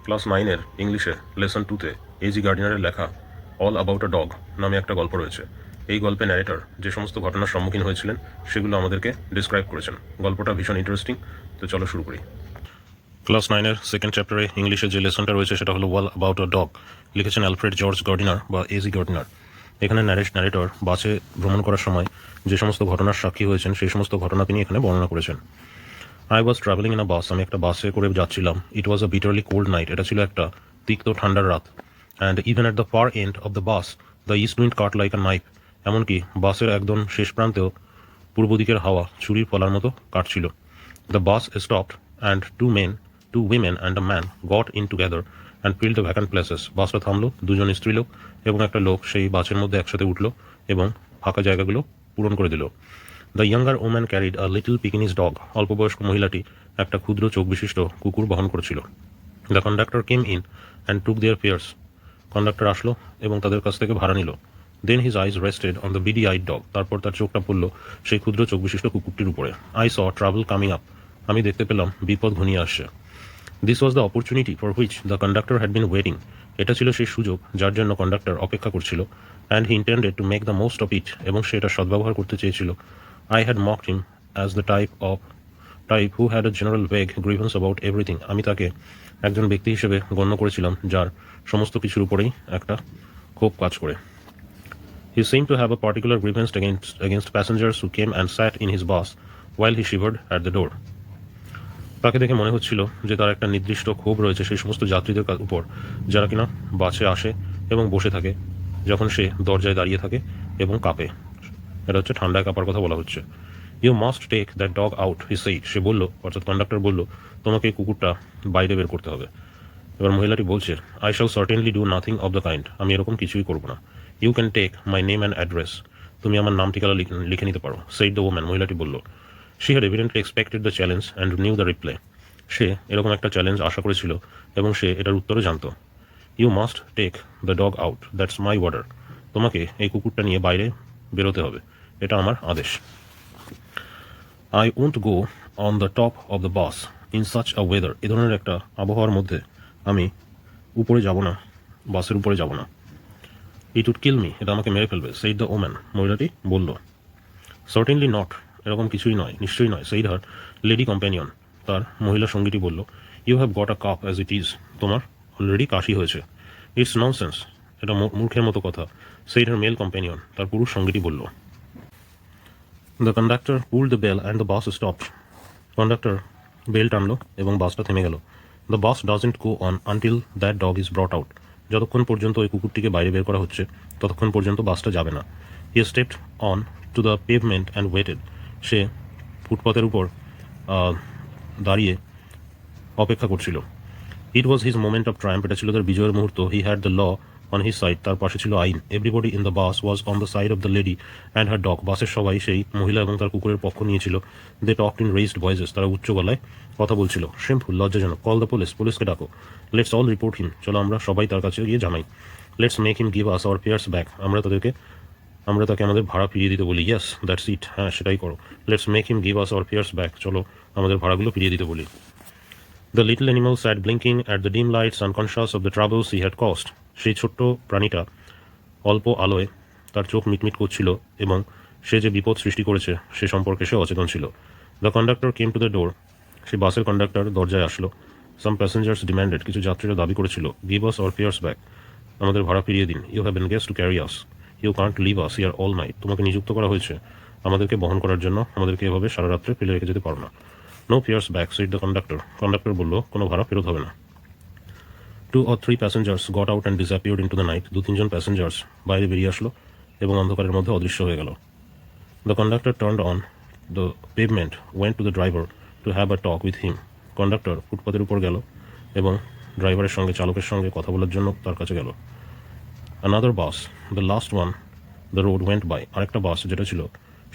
Class 9-এর ইংলিশে lesson 2-তে AG গার্ডিনারের লেখা all about a dog নামে একটা গল্প রয়েছে। এই গল্পে ন্যারেটর যে সমস্ত ঘটনার সম্মুখীন হয়েছিলেন সেগুলো আমাদেরকে ডিসক্রাইব করেছেন। গল্পটা ভীষণ ইন্টারেস্টিং, তো চলো শুরু করি। ক্লাস 9-এর সেকেন্ড চ্যাপ্টারে ইংলিশে যে লেসনটা রয়েছে সেটা হলো অল অ্যাবাউট আ ডগ, লিখেছেন অ্যালফ্রেড জর্জ গার্ডিনার বা এজি গার্ডিনার। এখানে ন্যারেটর বাসে ভ্রমণ করার সময় যে সমস্ত ঘটনার সাক্ষী হয়েছেন সেই সমস্ত ঘটনা তিনি এখানে বর্ণনা করেছেন। I was travelling in a bus, আমি একটা বাসে করে যাচ্ছিলাম। It was a bitterly cold night, এটা ছিল একটা তিক্ত ঠান্ডার রাত। And even at the far end of the bus the east wind cut like a knife, এমনকি বাসের একদম শেষ প্রান্তেও পূর্ব দিকের হাওয়া ছুরির ফলার মতো কাটছিল। The bus stopped and two women and a man got in together and filled the vacant places. বাসটা থামলো, দুজন স্ত্রীলোক এবং একটা লোক সেই বাসের মধ্যে একসাথে উঠলো এবং ফাঁকা জায়গাগুলো পূরণ করে দিল। The younger woman carried a little Pekinese dog, অল্পবয়স্ক মহিলাটি একটা ক্ষুদ্র চোখ বিশিষ্ট কুকুর বহন করেছিল। The conductor came in and took their fares, কন্ডাক্টর আসলো এবং তাদের কাছ থেকে ভাড়া নিল। Then his eyes rested on the beady eyed dog, তারপর তার চোখটা পড়ল সেই ক্ষুদ্র চোখ বিশিষ্ট কুকুরটির উপরে। I saw travel coming up, আমি দেখতে পেলাম বিপদ ঘনিয়ে আসছে। This was the opportunity for which the conductor had been waiting, এটা ছিল সেই সুযোগ যার জন্য কন্ডাক্টর অপেক্ষা করছিল। And he intended to make the most of it, এবং সে এটা সদ্ব্যবহার করতে চেয়েছিল। I had mocked him as the type who had a general vague grievance about everything. আমি তাকে একজন ব্যক্তি হিসেবে গণ্য করেছিলাম যার সমস্ত কিছুর উপরেই একটা ক্ষোভ কাজ করে। He seemed to have a particular grievance against passengers who came and sat in his bus while he shivered at the door. তাকে দেখে মনে হচ্ছিল যে তার একটা নির্দিষ্ট ক্ষোভ রয়েছে সেই সমস্ত যাত্রীদের উপর যারা কিনা বাসে আসে এবং বসে থাকে যখন সে দরজায় দাঁড়িয়ে থাকে এবং কাঁপে। এটা হচ্ছে ঠান্ডায় কাঁপার কথা বলা হচ্ছে। You must take that dog out, he said, সে বলল, অর্থাৎ কন্ডাক্টর বলল, তোমাকে এই কুকুরটা বাইরে বের করতে হবে। এবার মহিলাটি বলছে, I shall certainly do nothing of the kind, আমি এরকম কিছুই করবো না। You can take my name and address, তুমি আমার নাম ঠিকানা লিখে নিতে পারো। সেইড দ্য ওম্যান, মহিলাটি বলল। She had evidently expected the challenge and knew the reply, সে এরকম একটা চ্যালেঞ্জ আশা করেছিল এবং সে এটার উত্তরও জানতো। You must take the dog out, that's my order, তোমাকে এই কুকুরটা নিয়ে বাইরে বেরোতে হবে, এটা আমার আদেশ। I won't go on the top of the bus in such a weather, এ ধরনের একটা আবহাওয়ার মধ্যে আমি উপরে যাব না, বাসের উপরে যাব না। ইট উড কিল মি, এটা আমাকে মেরে ফেলবে। সেইড দ্য ওম্যান, মহিলাটি বলল। সার্টেনলি নট, এরকম কিছুই নয়, নিশ্চয়ই নয়। সেইড হার লেডি কম্প্যানিয়ন, তার মহিলা সঙ্গীটি বলল। You have got a cough as it is, তোমার অলরেডি কাশি হয়েছে। ইটস ননসেন্স, এটা মূর্খের মতো কথা। সেইড হার মেল কম্প্যানিয়ন, তার পুরুষ সঙ্গীটি বলল। The conductor pulled the bell and the bus stopped, কন্ডাক্টর বেল টানলো এবং বাসটা থেমে গেল। The bus doesn't go on until that dog is brought out, যতক্ষণ পর্যন্ত ওই কুকুরটিকে বাইরে বের করা হচ্ছে ততক্ষণ পর্যন্ত বাসটা যাবে না। He stepped on to the pavement and waited, সে ফুটপাতের উপর দাঁড়িয়ে অপেক্ষা করছিল। It was his moment of triumph, এটা ছিল তার বিজয়ের মুহূর্ত। He had the law on his side, তার পাশে ছিল আইন। Everybody in the bus was on the side of the lady and her dog, বাসের সবাই সেই মহিলা এবং তার কুকুরের পক্ষ নিয়েছিল। They talked in raised voices, তারা উচ্চ গলায় কথা বলছিল। শেমফুল, লজ্জাজনক। কল দ্য পুলিশ, পুলিশকে ডাকো। লেটস অল রিপোর্ট হিম, চলো আমরা সবাই তার কাছে গিয়ে জানাই। Let's make him give us our fares back, আমরা তাকে আমাদের ভাড়া ফিরিয়ে দিতে বলি। ইয়েস দ্যাটস ইট, হ্যাঁ সেটাই করো। Let's make him give us our fares back, চলো আমাদের ভাড়াগুলো ফিরিয়ে দিতে বলি। The little animal sat blinking at the dim lights unconscious of the troubles he had caused, সেই ছোট্ট প্রাণীটা অল্প আলোয় তার চোখ মিটমিট করছিল এবং সে যে বিপদ সৃষ্টি করেছে সে সম্পর্কে সে অচেতন ছিল। The conductor came to the door, সেই বাসের কন্ডাক্টর দরজায় আসলো। সাম প্যাসেঞ্জার্স ডিম্যান্ডেড, কিছু যাত্রীরা দাবি করেছিল, give us our fares back, আমাদের ভাড়া ফিরিয়ে দিন। You have engaged to carry us, you can't leave us here all night, তোমাকে নিযুক্ত করা হয়েছে আমাদেরকে বহন করার জন্য, আমাদেরকে এভাবে সারা রাত্রে ফেলে রেখে যেতে পারো না। No fares back, said the conductor, conductor বলল, কোনো ভাড়া ফেরত হবে না। 2 or 3 passengers got out and disappeared into the night, 2-3 passengers বাইরে বেরিয়ে আসলো এবং অন্ধকারের মধ্যে অদৃশ্য হয়ে গেল। The conductor turned on the pavement, went to the driver to have a talk with him, conductor ফুটপাতের উপর গেল এবং ড্রাইভারের সঙ্গে, চালকের সঙ্গে কথা বলার জন্য তার কাছে গেল। Another bus, the last one the road went by, আরেকটা বাস যেটা ছিল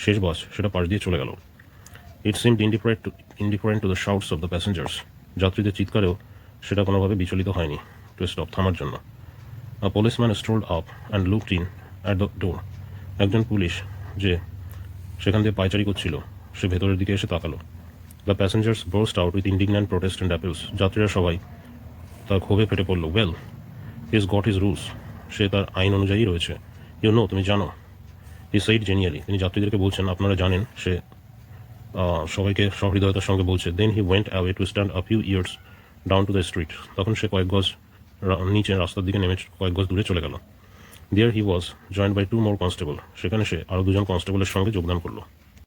শেষ বাস সেটা পাশ দিয়ে চলে গেল। ইট seemed indifferent to the শাউটস of the passengers, যাত্রীদের চিৎকারেও সেটা কোনোভাবে বিচলিত হয়নি টু স্টপ, থামার জন্য। A policeman strolled up and looked in at the door, একজন পুলিশ যে সেখান দিয়ে পায়চারি করছিল সে ভেতরের দিকে এসে তাকালো। The passengers burst out with indignant protest and appeals, যাত্রীরা সবাই তার ক্ষোভে ফেটে পড়ল, well is got his rules, সে তার আইন অনুযায়ী রয়েছে। তুমি জানো, হি সেইড জেনিয়ালি, তিনি যাত্রীদেরকে বলছেন আপনারা জানেন, সে সবাইকে সহৃদয়তার সঙ্গে বলছে। Then he went away to stand a few yards down the দ্য স্ট্রিট, তখন সে কয়েক গজ নিচে রাস্তার দিকে নেমে কয়েক গজ দূরে চলে গেল। দেয়ার হি ওয়াজ জয়েন্ড বাই 2 more কনস্টেবল, সেখানে সে আরও 2জন কনস্টেবলের সঙ্গে যোগদান করলো।